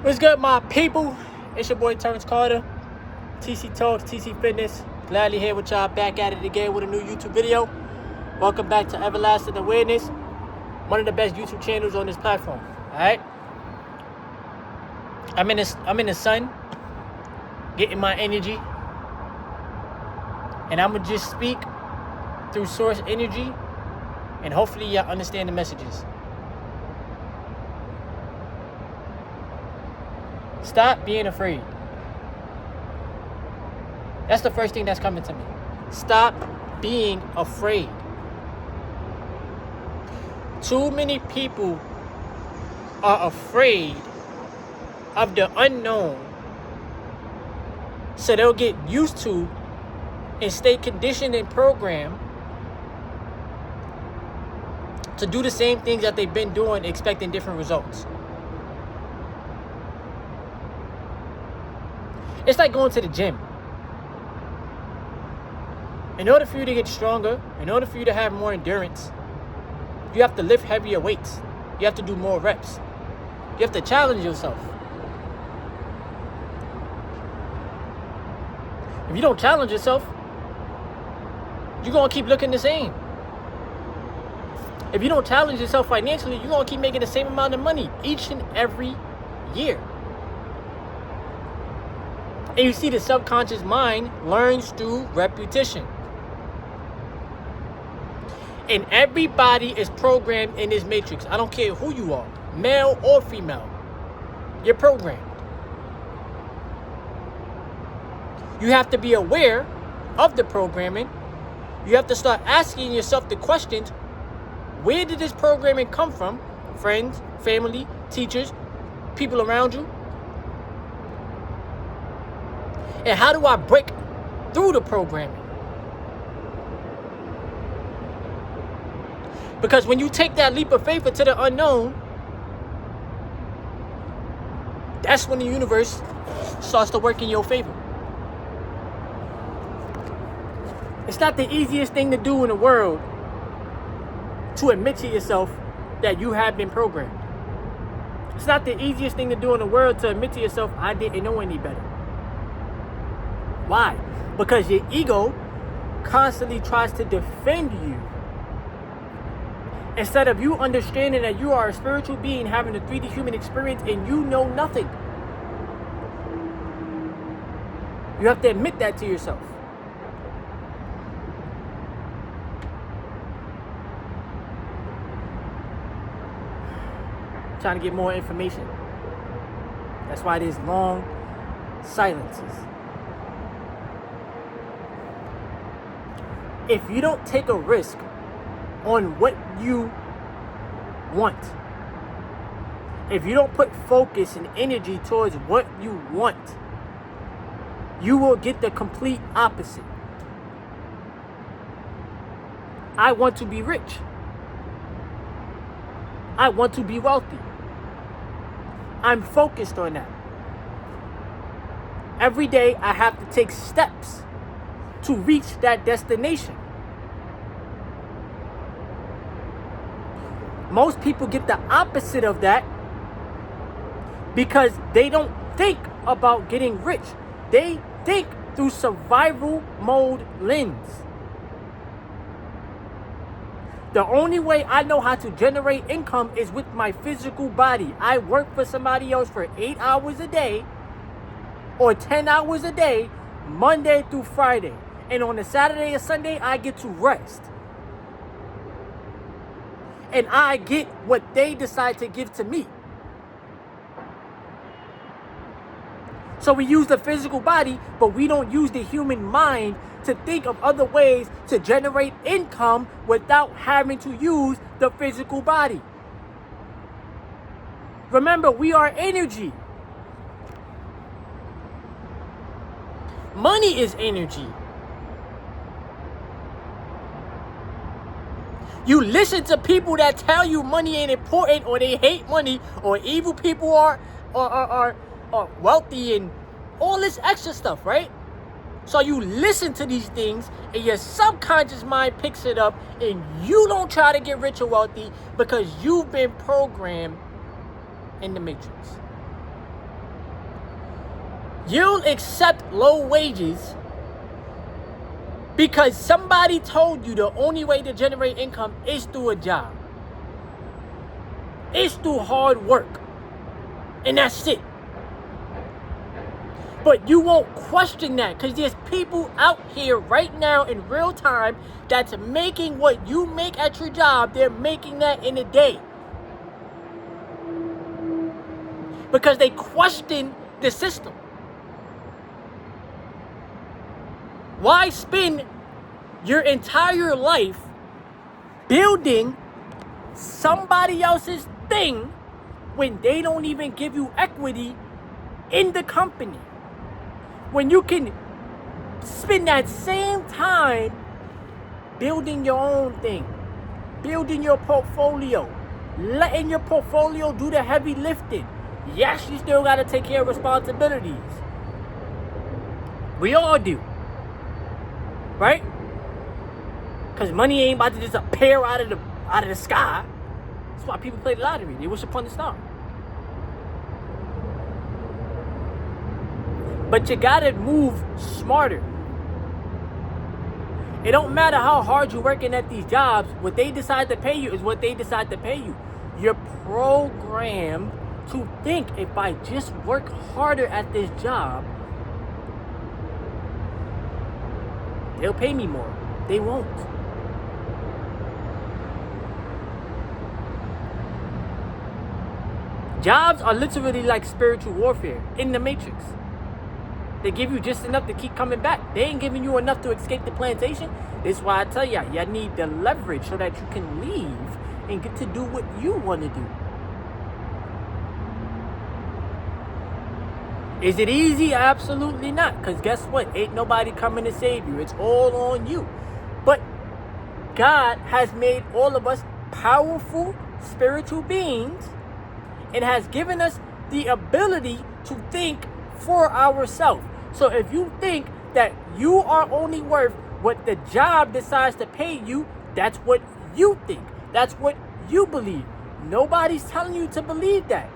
What's good, my people? It's your boy Terrence Carter, TC Talks, TC Fitness. Gladly here with y'all, back at it again with a new YouTube video. Welcome back to Everlasting Awareness, one of the best YouTube channels on this platform. All right, I'm in the sun, getting my energy, and I'm gonna just speak through source energy, and hopefully y'all understand the messages. Stop being afraid. That's the first thing that's coming to me. Stop being afraid. Too many people are afraid of the unknown, so they'll get used to and stay conditioned and programmed to do the same things that they've been doing, expecting different results. It's like going to the gym. In order for you to get stronger, in order for you to have more endurance, you have to lift heavier weights. You have to do more reps. You have to challenge yourself. If you don't challenge yourself, you're going to keep looking the same. If you don't challenge yourself financially, you're going to keep making the same amount of money each and every year. And you see, the subconscious mind learns through repetition. And everybody is programmed in this matrix. I don't care who you are, male or female. You're programmed. You have to be aware of the programming. You have to start asking yourself the questions: where did this programming come from? Friends, family, teachers, people around you. And how do I break through the programming? Because when you take that leap of faith into the unknown, that's when the universe starts to work in your favor. It's not the easiest thing to do in the world to admit to yourself that you have been programmed. It's not the easiest thing to do in the world to admit to yourself, I didn't know any better. Why? Because your ego constantly tries to defend you. Instead of you understanding that you are a spiritual being having a 3D human experience and you know nothing. You have to admit that to yourself. Trying to get more information. That's why there's long silences. If you don't take a risk on what you want, if you don't put focus and energy towards what you want, you will get the complete opposite. I want to be rich. I want to be wealthy. I'm focused on that. Every day I have to take steps to reach that destination. Most people get the opposite of that because they don't think about getting rich. They think through survival mode lens. The only way I know how to generate income is with my physical body. I work for somebody else for 8 hours a day or 10 hours a day, Monday through Friday. And on a Saturday or Sunday, I get to rest. And I get what they decide to give to me. So we use the physical body, but we don't use the human mind to think of other ways to generate income without having to use the physical body. Remember, we are energy. Money is energy. You listen to people that tell you money ain't important, or they hate money, or evil people are wealthy and all this extra stuff, right? So you listen to these things and your subconscious mind picks it up, and you don't try to get rich or wealthy because you've been programmed in the matrix. You'll accept low wages because somebody told you the only way to generate income is through a job. It's through hard work. And that's it. But you won't question that because there's people out here right now in real time that's making what you make at your job. They're making that in a day. Because they question the system. Why spend your entire life building somebody else's thing when they don't even give you equity in the company? When you can spend that same time building your own thing, building your portfolio, letting your portfolio do the heavy lifting. Yes, you still got to take care of responsibilities. We all do. Right? Because money ain't about to just appear out of the sky. That's why people play the lottery. They wish upon the star. But you gotta move smarter. It don't matter how hard you're working at these jobs. What they decide to pay you is what they decide to pay you. You're programmed to think, if I just work harder at this job, they'll pay me more. They won't. Jobs are literally like spiritual warfare in the Matrix. They give you just enough to keep coming back. They ain't giving you enough to escape the plantation. This is why I tell y'all need the leverage so that you can leave and get to do what you want to do. Is it easy? Absolutely not. Because guess what? Ain't nobody coming to save you. It's all on you. But God has made all of us powerful spiritual beings and has given us the ability to think for ourselves. So if you think that you are only worth what the job decides to pay you, that's what you think. That's what you believe. Nobody's telling you to believe that.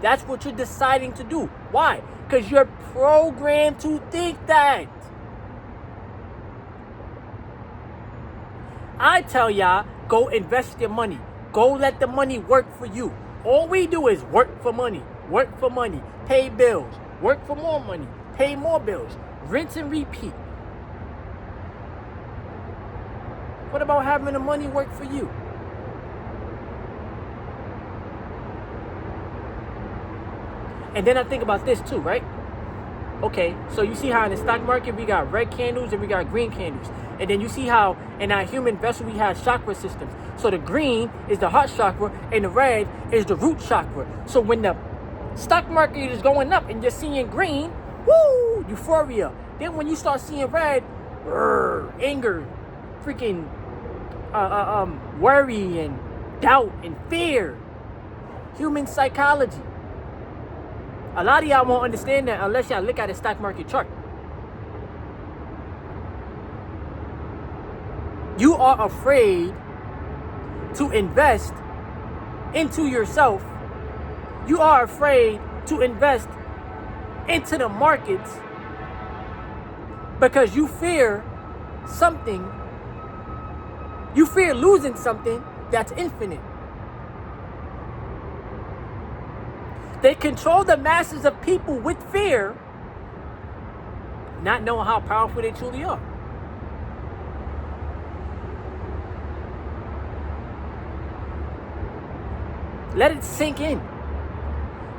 That's what you're deciding to do. Why? Because you're programmed to think that. I tell y'all, go invest your money. Go let the money work for you. All we do is work for money, pay bills, work for more money, pay more bills, rinse and repeat. What about having the money work for you? And then I think about this too, right? Okay, so you see how in the stock market we got red candles and we got green candles. And then you see how in our human vessel we have chakra systems. So the green is the heart chakra and the red is the root chakra. So when the stock market is going up and you're seeing green, woo, euphoria. Then when you start seeing red, anger, freaking worry and doubt and fear. Human psychology. A lot of y'all won't understand that unless y'all look at the stock market chart. You are afraid to invest into yourself. You are afraid to invest into the markets because you fear something. You fear losing something that's infinite. They control the masses of people with fear, not knowing how powerful they truly are. Let it sink in.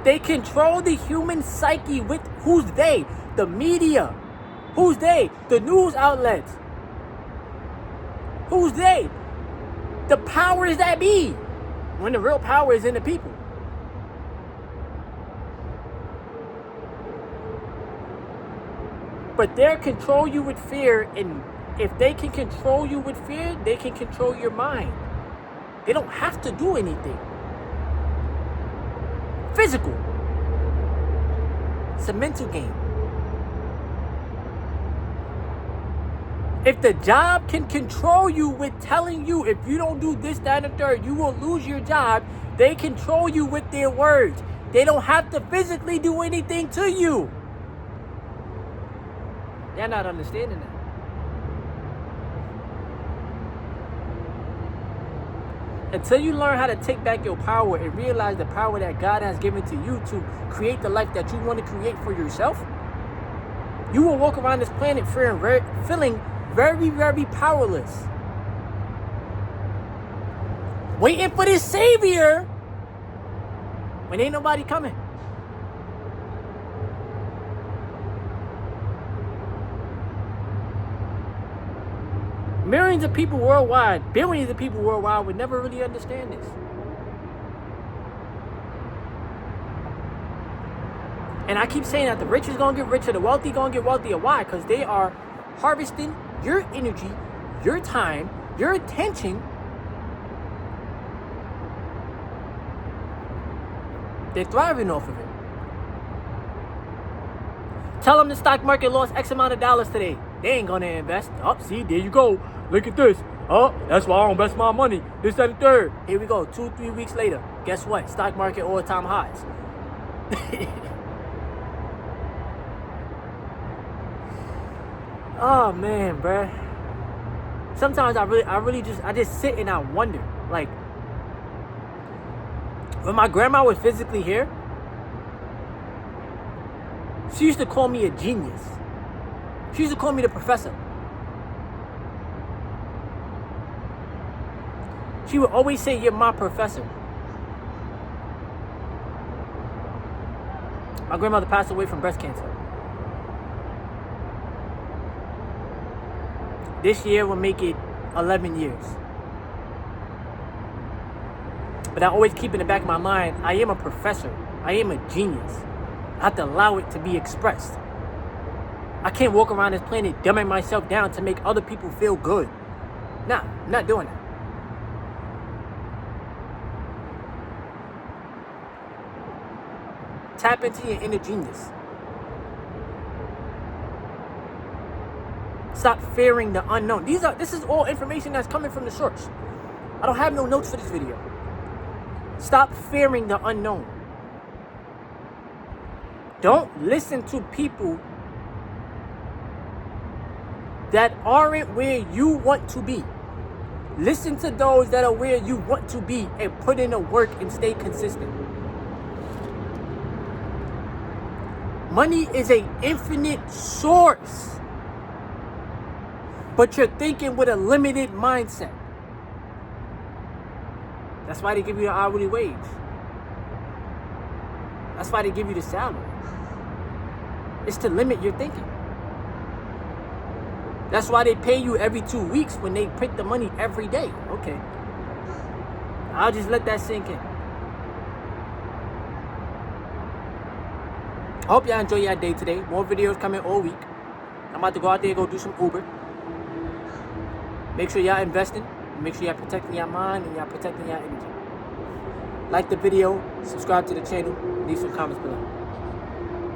They control the human psyche with who's they? The media. Who's they? The news outlets. Who's they? The powers that be. When the real power is in the people. But they control you with fear, and if they can control you with fear, they can control your mind. They don't have to do anything physical. It's a mental game. If the job can control you with telling you if you don't do this, that, and the third, you will lose your job, they control you with their words. They don't have to physically do anything to you. Y'all not understanding that. Until you learn how to take back your power and realize the power that God has given to you to create the life that you want to create for yourself, you will walk around this planet feeling very, very powerless. Waiting for this savior when ain't nobody coming. Millions of people worldwide, billions of people worldwide would never really understand this. And I keep saying that the rich is going to get richer, the wealthy going to get wealthier. Why? Because they are harvesting your energy, your time, your attention. They're thriving off of it. Tell them the stock market lost X amount of dollars today. They ain't going to invest. Oh, see, there you go. Look at this. Oh, that's why I don't invest my money. This, that, and third. Here we go. 2-3 weeks later. Guess what? Stock market all-time highs. Oh, man, bruh. Sometimes I really just sit and I wonder. Like, when my grandma was physically here, she used to call me a genius. She used to call me the professor. She would always say, "You're my professor." My grandmother passed away from breast cancer. This year will make it 11 years. But I always keep in the back of my mind, I am a professor. I am a genius. I have to allow it to be expressed. I can't walk around this planet dumbing myself down to make other people feel good. Nah, I'm not doing that. Tap into your inner genius. Stop fearing the unknown. This is all information that's coming from the source. I don't have no notes for this video. Stop fearing the unknown. Don't listen to people that aren't where you want to be. Listen to those that are where you want to be and put in the work and stay consistent. Money is an infinite source, but you're thinking with a limited mindset. That's why they give you an hourly wage. That's why they give you the salary. It's to limit your thinking. That's why they pay you every 2 weeks when they print the money every day. Okay. I'll just let that sink in. I hope y'all enjoy your day today. More videos coming all week. I'm about to go out there and go do some Uber. Make sure y'all investing. Make sure y'all protecting your mind and y'all protecting your energy. Like the video, subscribe to the channel, leave some comments below.